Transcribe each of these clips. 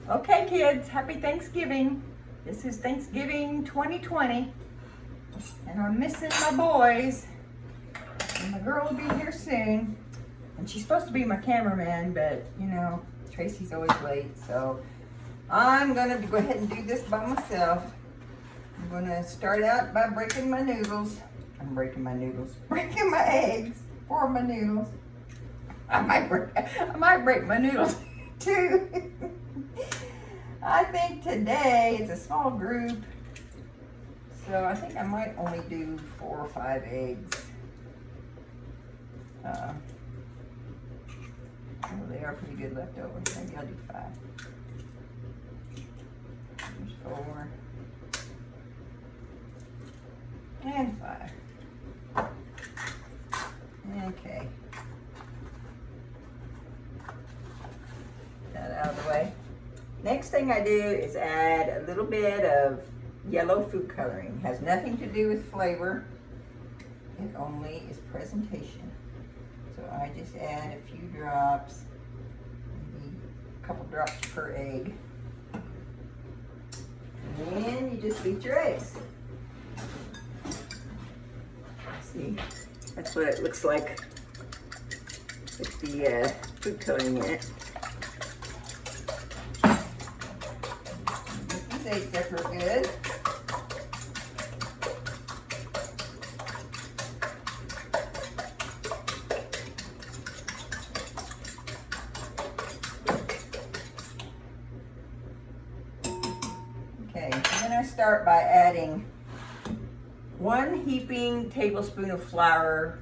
Okay, kids, happy Thanksgiving. This is Thanksgiving 2020, and I'm missing my boys. And my girl will be here soon. And she's supposed to be my cameraman, but you know, Tracy's always late, so I'm gonna go ahead and do this by myself. I'm gonna start out by breaking my noodles. Breaking my eggs for my noodles. I might break my noodles too. I think today it's a small group, so I think I might only do 4 or 5 eggs. Oh, they are pretty good leftovers. Maybe I'll do 5. There's 4 and 5. Okay. That out of the way. Next thing I do is add a little bit of yellow food coloring. It has nothing to do with flavor. It only is presentation. So I just add a few drops, maybe a couple drops per egg. And then you just beat your eggs. See, that's what it looks like with the food coloring in it. These eggs up real good. Okay, then I start by adding 1 heaping tablespoon of flour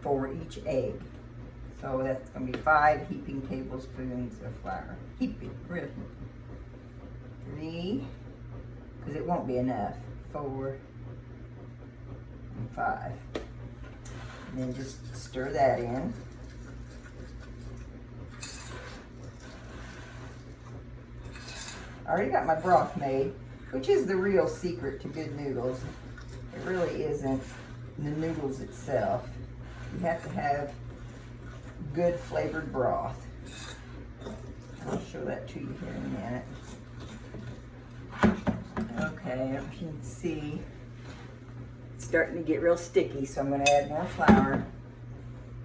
for each egg. So that's going to be 5 heaping tablespoons of flour. Heaping, real heaping. 3, because it won't be enough. 4 and 5. And then just stir that in. I already got my broth made, which is the real secret to good noodles. It really isn't the noodles itself. You have to have good flavored broth. I'll show that to you here in a minute. Okay, as you can see, it's starting to get real sticky, so I'm going to add more flour.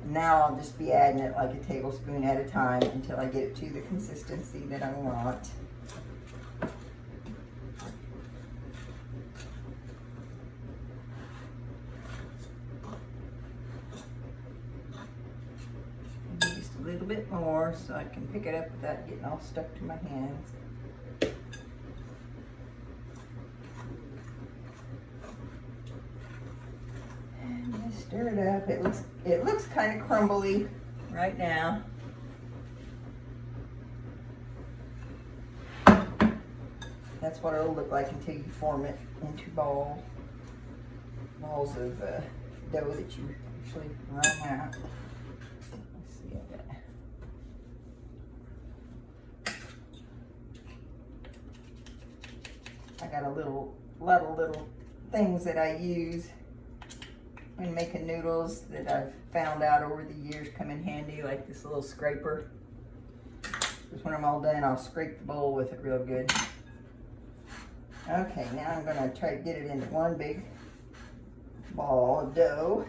And now I'll just be adding it like a tablespoon at a time until I get it to the consistency that I want. Just a little bit more so I can pick it up without getting all stuck to my hands. Stir it up. It looks kind of crumbly right now. That's what it'll look like until you form it into balls of dough that you actually run out. Let's see, I got a lot of little things that I use when making noodles that I've found out over the years come in handy, like this little scraper. Because when I'm all done, I'll scrape the bowl with it real good. Okay, now I'm gonna try to get it into one big ball of dough.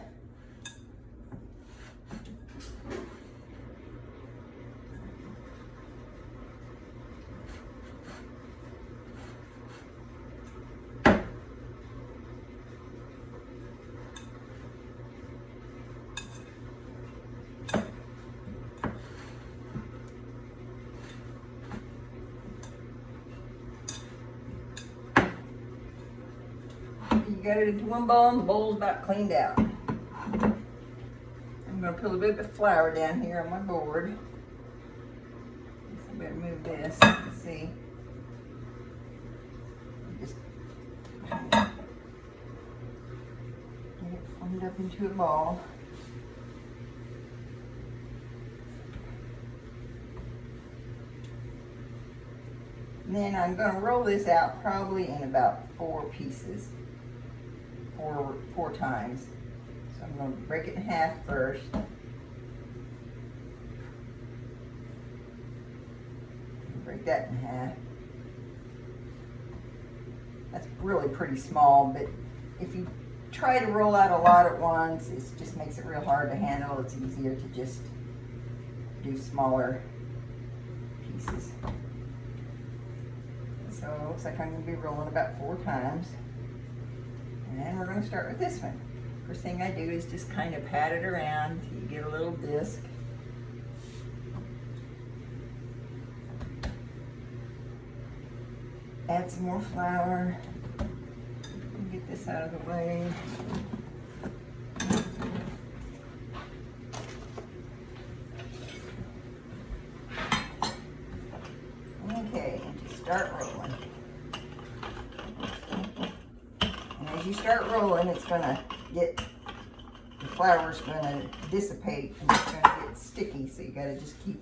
You got it into one bowl and the bowl's about cleaned out. I'm going to put a little bit of flour down here on my board. I better move this. Let's see. Just get it formed up into a ball. And then I'm going to roll this out probably in about 4 pieces. 4 times. So I'm going to break it in half first. break that in half. That's really pretty small, but if you try to roll out a lot at once, it just makes it real hard to handle. It's easier to just do smaller pieces. So it looks like I'm going to be rolling about 4 times. And then we're going to start with this one. First thing I do is just kind of pat it around till you get a little disc. Add some more flour. Get this out of the way. Okay, and just start rolling. And as you start rolling, it's going to get, the flour's going to dissipate and it's going to get sticky, so you got to just keep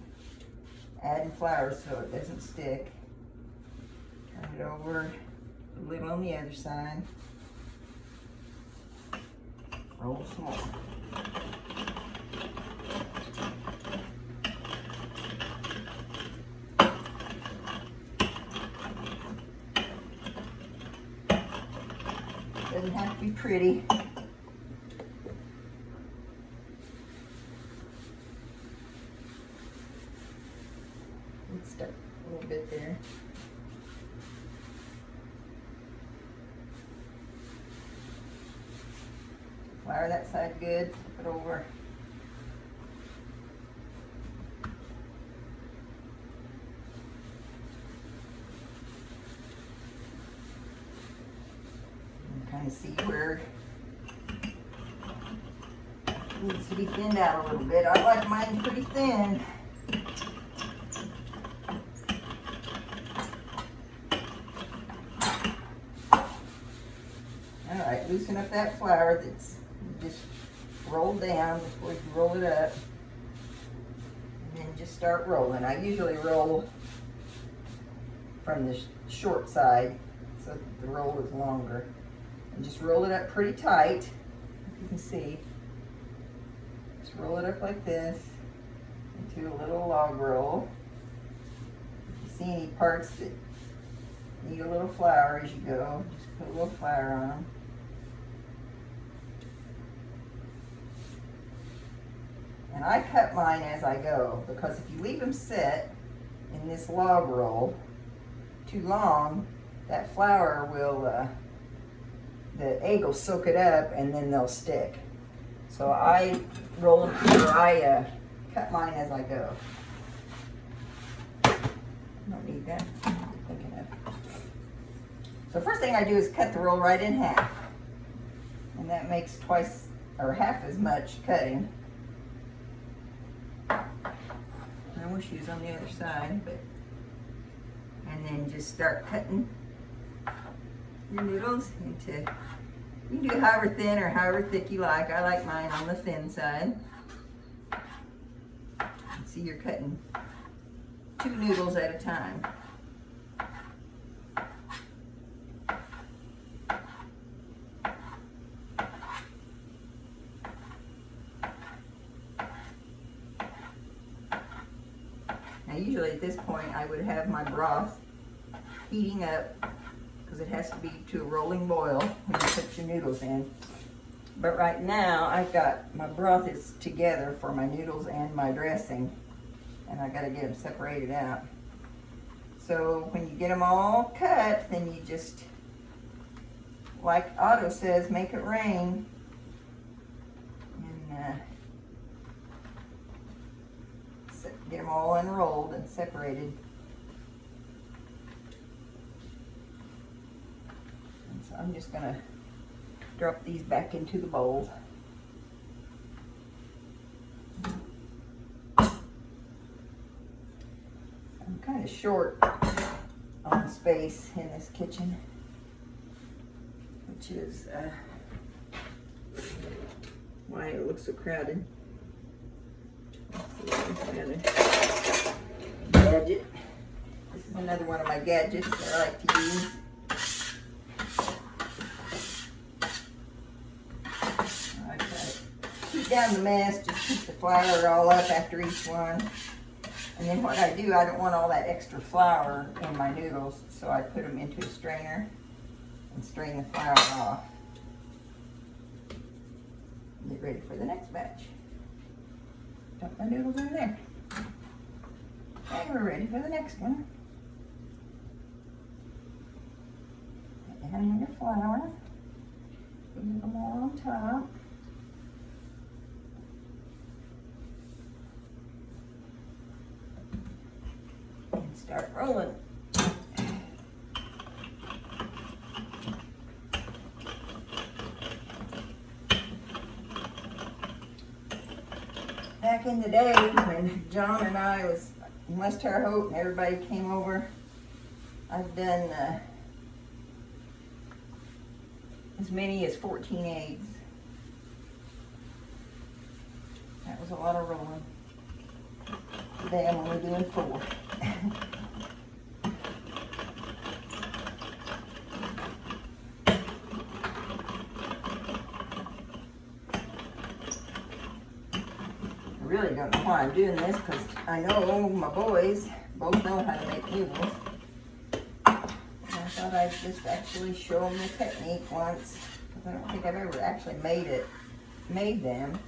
adding flour so it doesn't stick. Turn it over, a little on the other side. Roll some more. Doesn't have to be pretty. It's stuck a little bit there. Flour that side good, flip it over. And kind of see where it needs to be thinned out a little bit. I like mine pretty thin. All right, loosen up that flour that's just roll down before you roll it up, and then just start rolling. I usually roll from the short side so that the roll is longer, and just roll it up pretty tight. You can see, just roll it up like this into a little log roll. If you see any parts that need a little flour as you go, just put a little flour on them. And I cut mine as I go, because if you leave them set in this log roll too long, that flour will, the egg will soak it up and then they'll stick. So I roll them, or I cut mine as I go. Don't need that. Thinking of. So first thing I do is cut the roll right in half. And that makes twice or half as much cutting. I wish he was on the other side, but, and then just start cutting your noodles into, you can do however thin or however thick you like. I like mine on the thin side. See, you're cutting 2 noodles at a time. Now usually at this point I would have my broth heating up, because it has to be to a rolling boil when you put your noodles in. But right now I've got, my broth is together for my noodles and my dressing, and I gotta get them separated out. So when you get them all cut, then you just, like Otto says, make it rain. And get them all unrolled and separated. And so I'm just gonna drop these back into the bowl. I'm kind of short on space in this kitchen, which is why it looks so crowded. Gadget. This is another one of my gadgets that I like to use. I try to keep down the mess, just keep the flour all up after each one. And then what I do, I don't want all that extra flour in my noodles, so I put them into a strainer and strain the flour off. Get ready for the next batch. Dump my noodles in there. Okay, we're ready for the next one. Put down in your flour. Put them all on top. And start rolling. Back in the day when John and I was in West Terre Haute and everybody came over, I've done as many as 14 eggs. That was a lot of rolling. Today I'm only doing 4. I really don't know why I'm doing this, because I know my boys both know how to make noodles. And I thought I'd just actually show them the technique once, because I don't think I've ever actually made them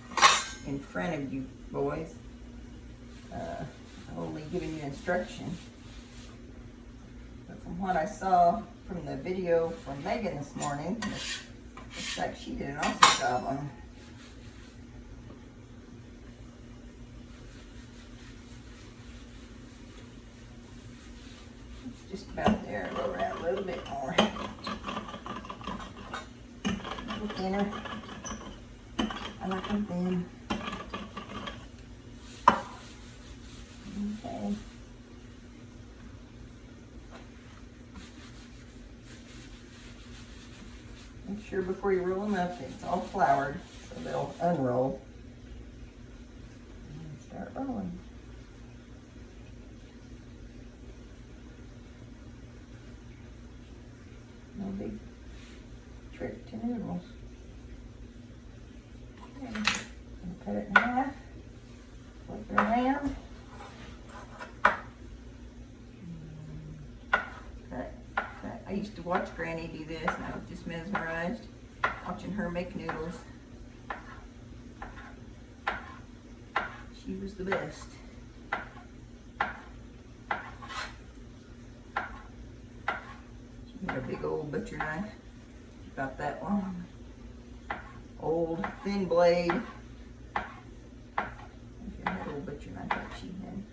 in front of you boys. I've only given you instruction. But from what I saw from the video from Megan this morning, it looks like she did an awesome job on them. Just about there. Go around a little bit more. A little thinner. I like them thin. Okay. Make sure before you roll them up it's all floured so they'll unroll. And start rolling. No big trick to noodles. Okay. Cut it in half. Flip it around. Cut. I used to watch Granny do this, and I was just mesmerized watching her make noodles. She was the best. A big old butcher knife, about that long. Old thin blade. If you had an old butcher knife like she had.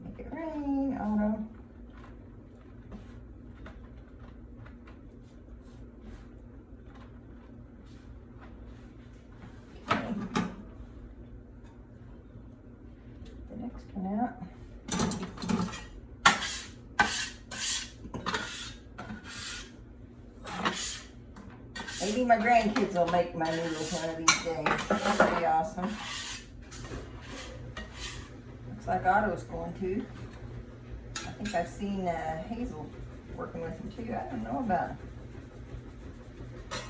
Make it rain, Otto. Next one out. Maybe my grandkids will make my noodles one of these days. That's pretty awesome. Looks like Otto's going to. I think I've seen Hazel working with him too. I don't know about him. I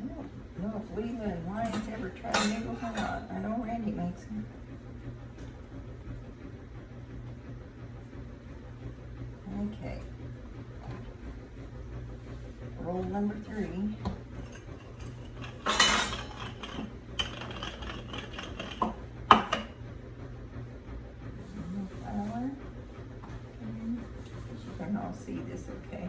don't know if Leva and Wyatt's ever tried noodles or not. I know Randy makes them. Okay. Roll number 3. Flour. You can all see this okay.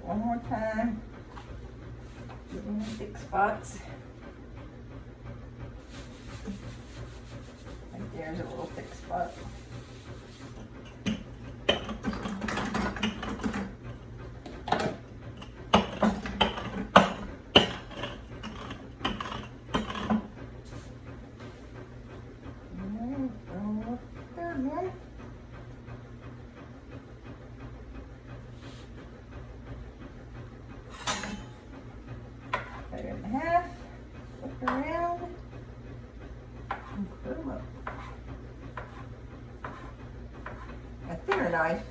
One more time. Get in the thick spots. there's a little thick spot. Cut it in half, flip around, and put them up. A thinner knife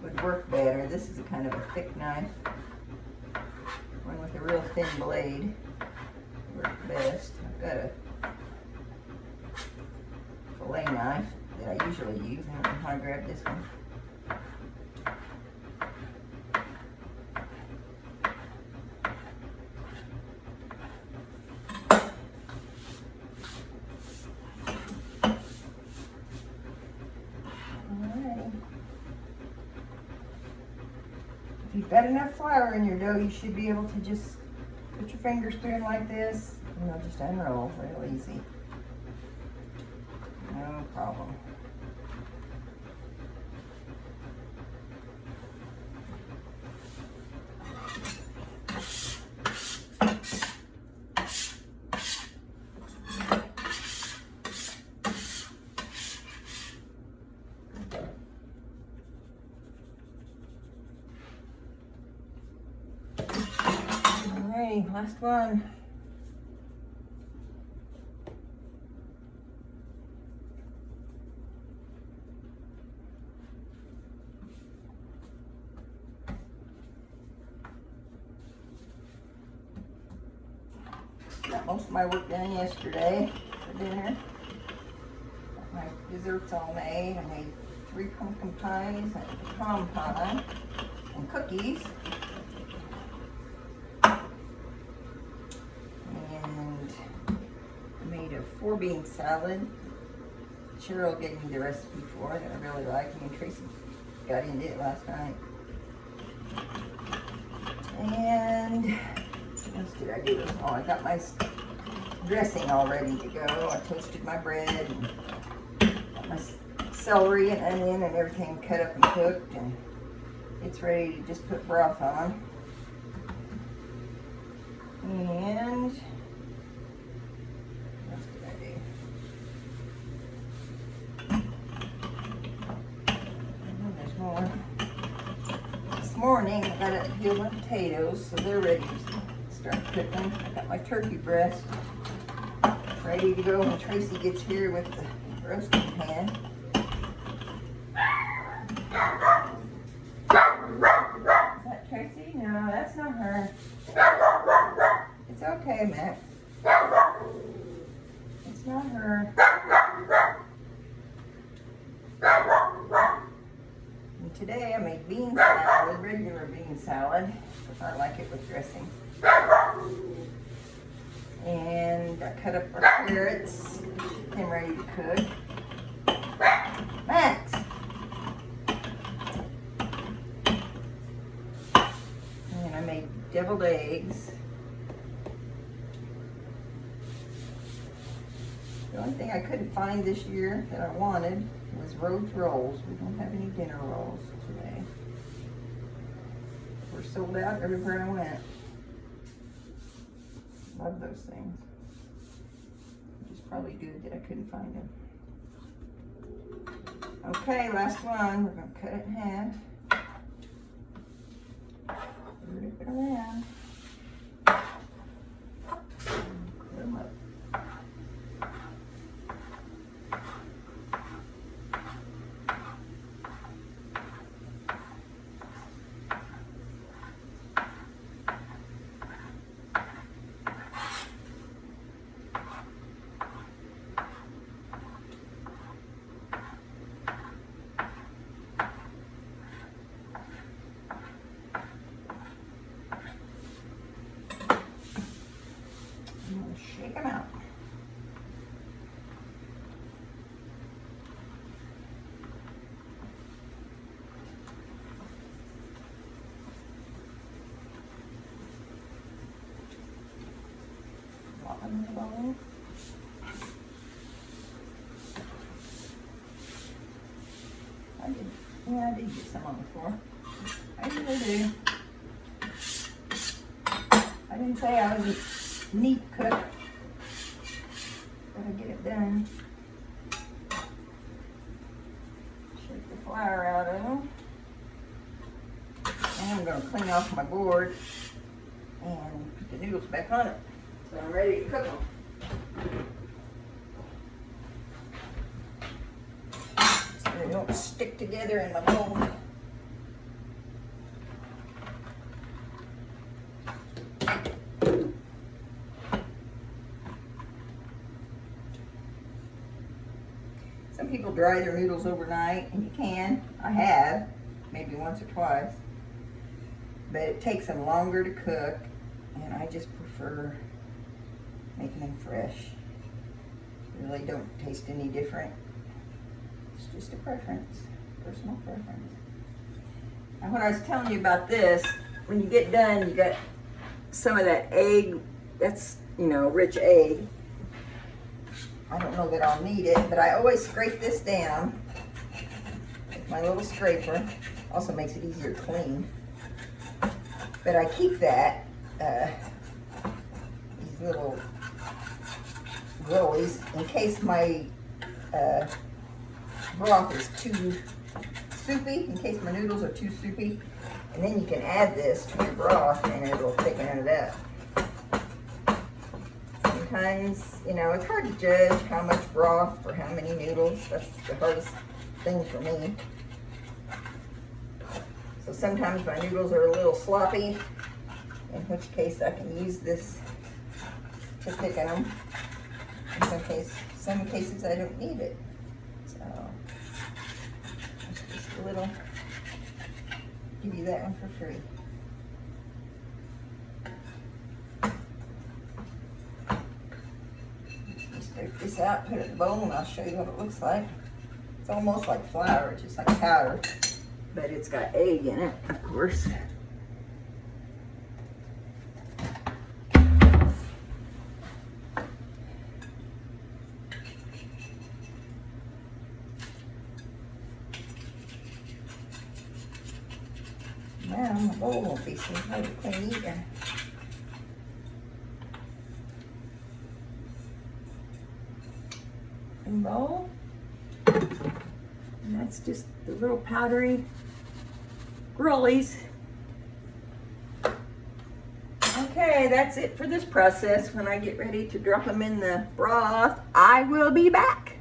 would work better. This is a kind of a thick knife. One with a real thin blade would work best. I've got a fillet knife that I usually use. I don't know how I grabbed this one. If you've got enough flour in your dough, you should be able to just put your fingers through them like this, and they'll just unroll real easy. No problem. Alrighty, last one. Got most of my work done yesterday for dinner. Got my desserts all made. I made 3 pumpkin pies and a pecan pie and cookies. And I made a 4-bean salad. Cheryl gave me the recipe for it, and I really like it. Me and Tracy got into it last night. And what else did I do? Oh, I got my dressing all ready to go. I toasted my bread and got my celery and onion and everything cut up and cooked, and it's ready to just put broth on. And what else did I do? Oh, there's more. This morning I got to peel my potatoes so they're ready to start cooking. I got my turkey breast ready to go when Tracy gets here with the roasting pan. Is that Tracy? No, that's not her. It's okay, Matt. It's not her. And today I made bean salad, regular bean salad, because I like it with dressing. And I cut up our carrots, getting ready to cook. Max! And I made deviled eggs. The only thing I couldn't find this year that I wanted was Rhodes rolls. We don't have any dinner rolls today. We're sold out everywhere I went. Love those things. Which is probably good that I couldn't find them. Okay, last one. We're going to cut it in half. Rip it around. Put them up. Shake them out. Drop them in the bowl. Yeah, I did get some on the floor. I usually do. I didn't say I was a neat cook, but I get it done. Shake the flour out of them. And I'm going to clean off my board and put the noodles back on it. So I'm ready to cook them. So they don't stick together in my bowl. Some people dry their noodles overnight, and you can. I have, maybe once or twice. But it takes them longer to cook, and I just prefer making them fresh. They really don't taste any different. It's just a preference, personal preference. And what I was telling you about this, when you get done, you got some of that egg, that's, you know, rich egg. I don't know that I'll need it, but I always scrape this down with my little scraper. Also makes it easier to clean. But I keep that, these little rollies, in case my broth is too soupy, in case my noodles are too soupy. And then you can add this to your broth and it'll thicken it up. Sometimes, you know, it's hard to judge how much broth for how many noodles. That's the hardest thing for me. So sometimes my noodles are a little sloppy, in which case I can use this to thicken them. In some cases I don't need it. So, just a little, give you that one for free. Scrape this out, put it in the bowl, and I'll show you what it looks like. It's almost like flour, just like powder, but it's got egg in it, of course. Now my bowl won't be so hard to clean either. Bowl, and that's just the little powdery rollies. Okay, that's it for this process. When I get ready to drop them in the broth, I will be back.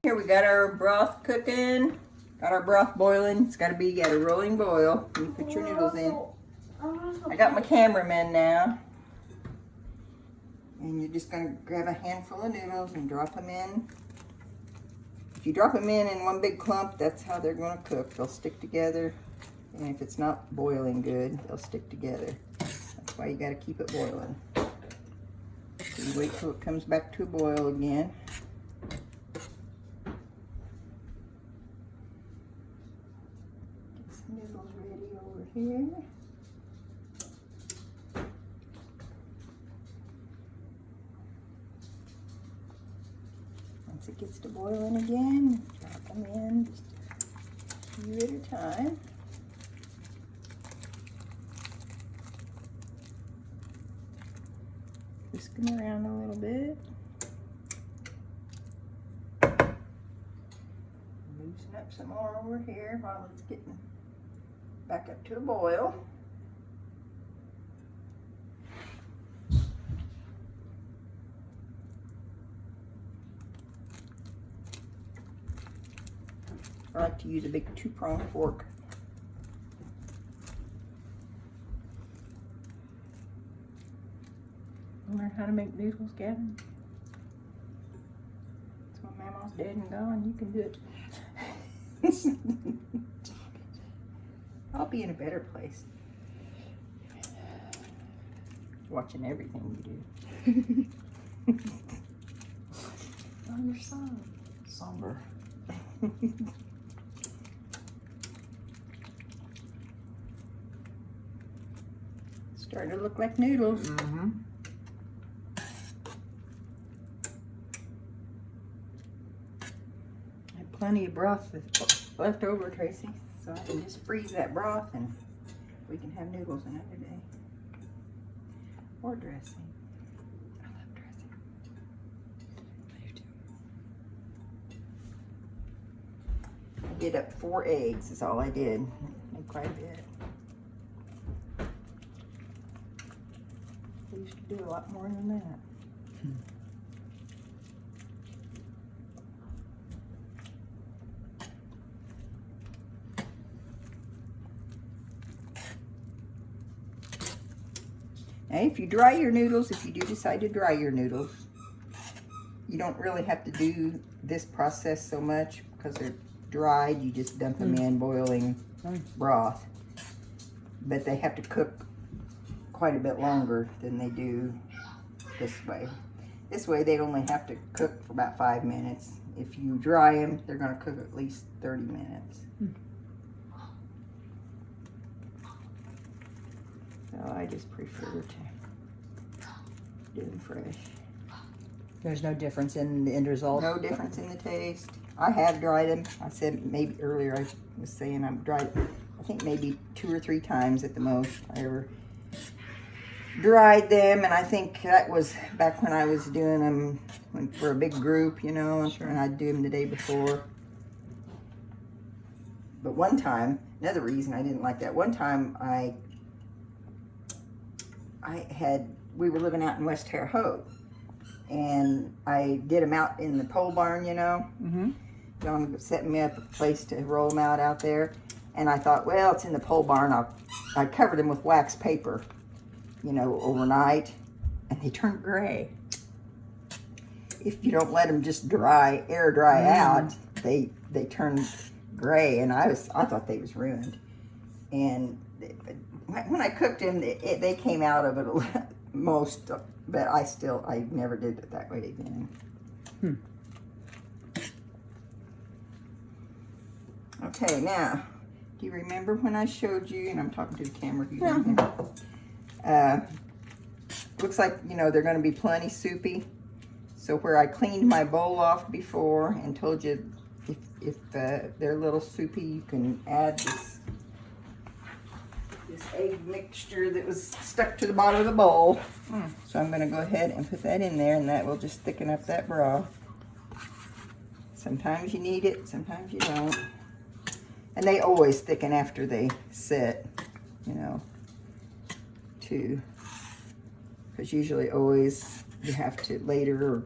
Here we got our broth cooking, got our broth boiling. It's got to be at a rolling boil. You put your noodles in. I got my cameraman now. And you're just going to grab a handful of noodles and drop them in. If you drop them in one big clump, that's how they're going to cook. They'll stick together. And if it's not boiling good, they'll stick together. That's why you got to keep it boiling. So you wait till it comes back to a boil again. Get some noodles ready over here. Once it gets to boiling again, drop them in just a few at a time. Whisk them around a little bit. Loosen up some more over here while it's getting back up to a boil. I like to use a big 2-pronged fork. Learn how to make noodles, Gavin? That's when Mama's dead and gone. You can do it. I'll be in a better place. Watching everything you do. On your son. Somber. Starting to look like noodles. Mm-hmm. I plenty of broth left over, Tracy. So I can just freeze that broth and we can have noodles another day. Or dressing. I love dressing. I do too. I did up 4 eggs is all I did. Made quite a bit. I used to do a lot more than that. Now, if you dry your noodles, if you do decide to dry your noodles, you don't really have to do this process so much because they're dried. You just dump them in boiling broth. But they have to cook quite a bit longer than they do this way. This way, they only have to cook for about 5 minutes. If you dry them, they're going to cook at least 30 minutes. So I just prefer to do them fresh. There's no difference in the end result? No difference in the taste. I have dried them. I said maybe earlier I was saying I've dried, I think maybe 2 or 3 times at the most I ever dried them. And I think that was back when I was doing them for a big group, you know, Sure. and I'd do them the day before. But one time, another reason I didn't like that, one time we were living out in West Terre Haute, and I did them out in the pole barn, you know. John was setting me up a place to roll them out there, and I thought, well, it's in the pole barn. I covered them with wax paper, you know, overnight, and they turned gray. If you don't let them just air dry out, they turn gray, and I thought they was ruined. And when I cooked them, they came out of it most, but I never did it that way again. Okay, now, do you remember when I showed you, and I'm talking to the camera, you don't hear. Looks like, you know, they're going to be plenty soupy. So where I cleaned my bowl off before and told you if they're a little soupy, you can add this egg mixture that was stuck to the bottom of the bowl. So I'm going to go ahead and put that in there, and that will just thicken up that broth. Sometimes you need it, sometimes you don't. And they always thicken after they set, you know, too. Because usually always you have to later or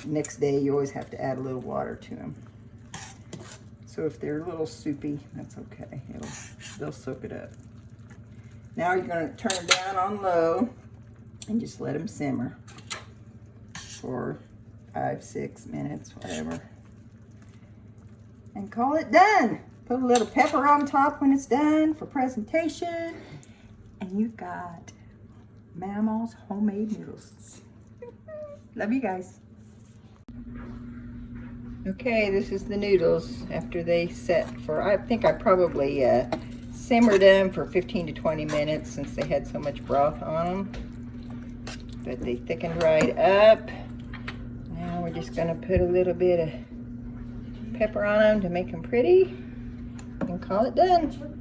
next day you always have to add a little water to them. So if they're a little soupy, that's okay. They'll soak it up. Now you're going to turn it down on low and just let them simmer for 5, 6 minutes, whatever. And call it done. Put a little pepper on top when it's done for presentation. And you've got Mama's homemade noodles. Love you guys. Okay, this is the noodles after they set for, I think I probably simmered them for 15 to 20 minutes since they had so much broth on them. But they thickened right up. Now we're just going to put a little bit of pepper on them to make them pretty and call it done.